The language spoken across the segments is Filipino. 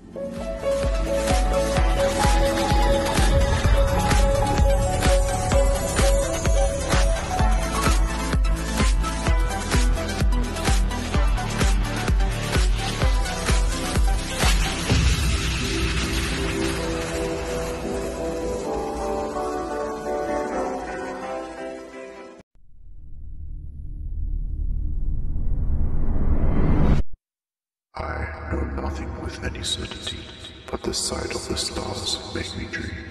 I know nothing with any certainty, but the sight of the stars make me dream.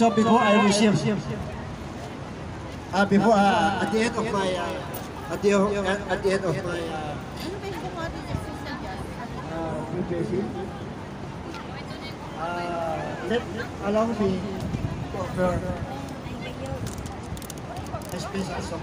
So before I receive, before at the end of my preparation, allow me to offer a special song.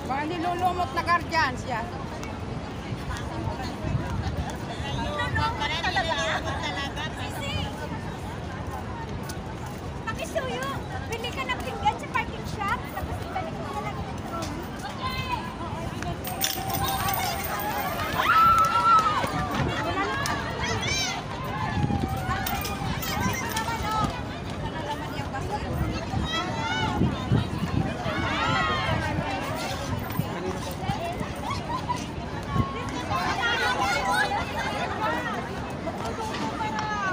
Mga nilulumot na guardian siya. Pakisuyo, bili ka ng pinggan sa parking shop, tapos ibalik mo na lang electronic.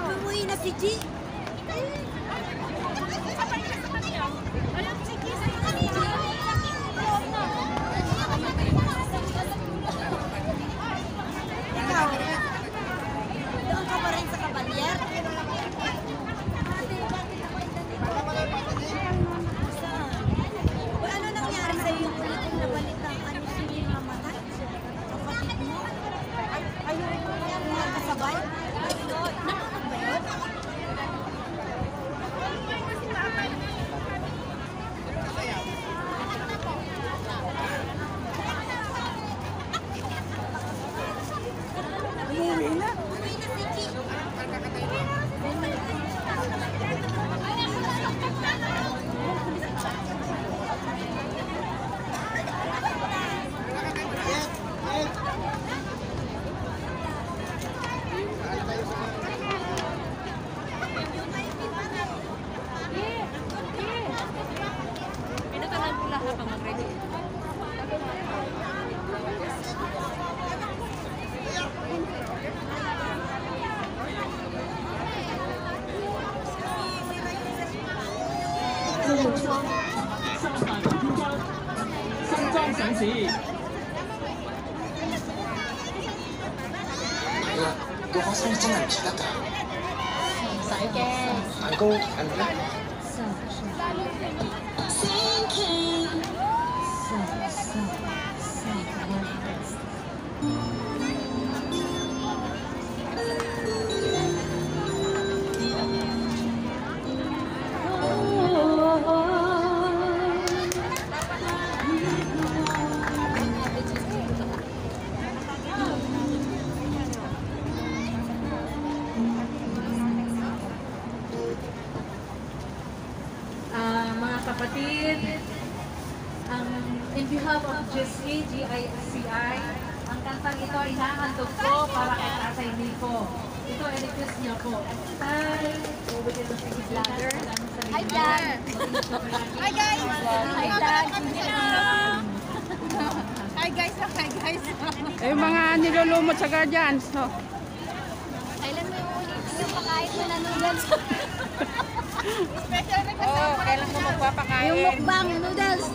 Umuwi na si G. Doon ka pa rin sa Kabalyer? Ano nangyari sa iyo ulit yung nabalitaan ano sino yung mamatay? Kapatid mo? Ayun mo yung kasabay? Nanonood ba yun? Umuwi na? Umuwi na si Chi. Pinatagal ko lahat pang mag-ready.個學生真係唔似得㗎。唔使驚。蛋糕係咪咧？ behalf of GISCI, GICI, ang kantang ito ay nahandog ko para kay Tatay Nico. Ito, i-request niyo po. Tay, bubili mo si vlogger. Hi, Dad. Hi, guys. Hi, Dad. Hi, guys. Hi, guys. Eh, mga nilulumot sa Guardians. So. Kailan mo yung ulit yung pakain mo na noodles? Special na kasama. Oh, kailan mo magpapakain? Yung mukbang noodles.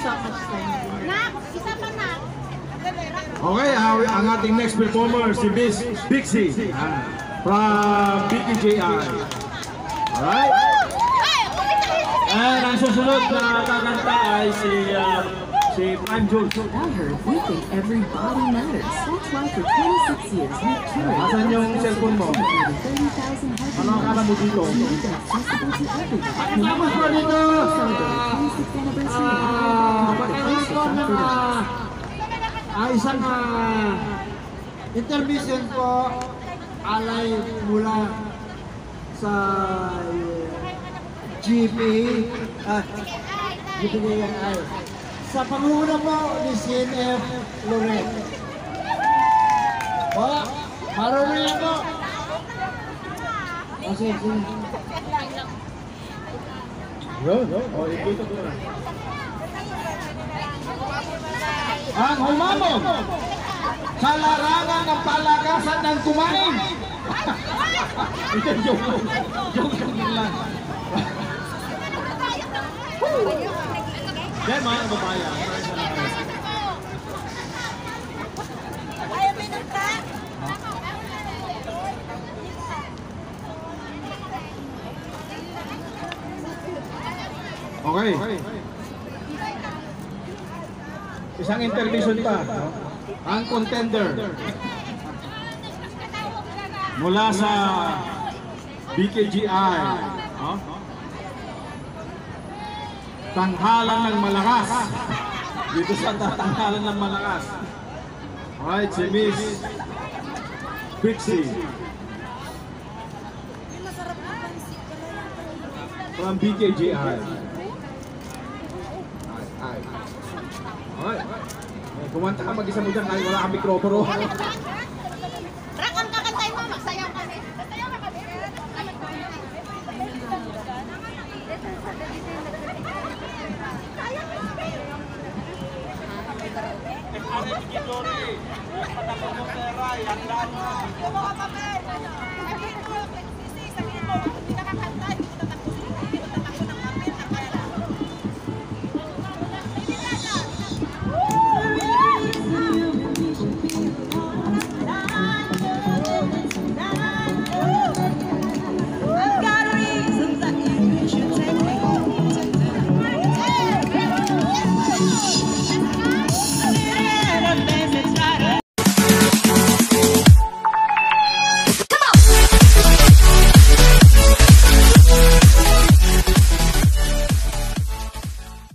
so much time. Nak, isa pa na. Okay, ang ating next performer, si Miss Pixie from BKJI. Alright? And ang susunod na kakanta ay si Prime Jules. I heard we think every body matters. That's why for 26 years we've cured Asan yung cellphone mo? 30,000 Ano ang kala mo dito? accessible to everyone. Tapos pa dito! Celebrate 26th anniversary. Pagkakaroon ko ng isang intermission po alay mula sa GPI sa pangunguna po ni CNF Loren. Po, marunong yan po. Kasi, O, ikuto ko na. ang humamon sa larangan ng palakasan ng kumain. Ito, joke lang. Yan, mga kababayan. Ayaw mo ng ka? Okay. Isang intermission pa. No? Ang contender mula sa BKGI. No? Tanghalan ng malakas. Dito sa tanghalan ng malakas. Alright, si Miss Pixie from BKGI. Alright. Kumanta ka mag-isa mo dyan kahit wala kang mikropono. Rak, ang kakantay mo, magsayaw kami. Magsayaw na kami. Yung mga papel. Sabihin mo, sabihin mo, hindi nakakantay.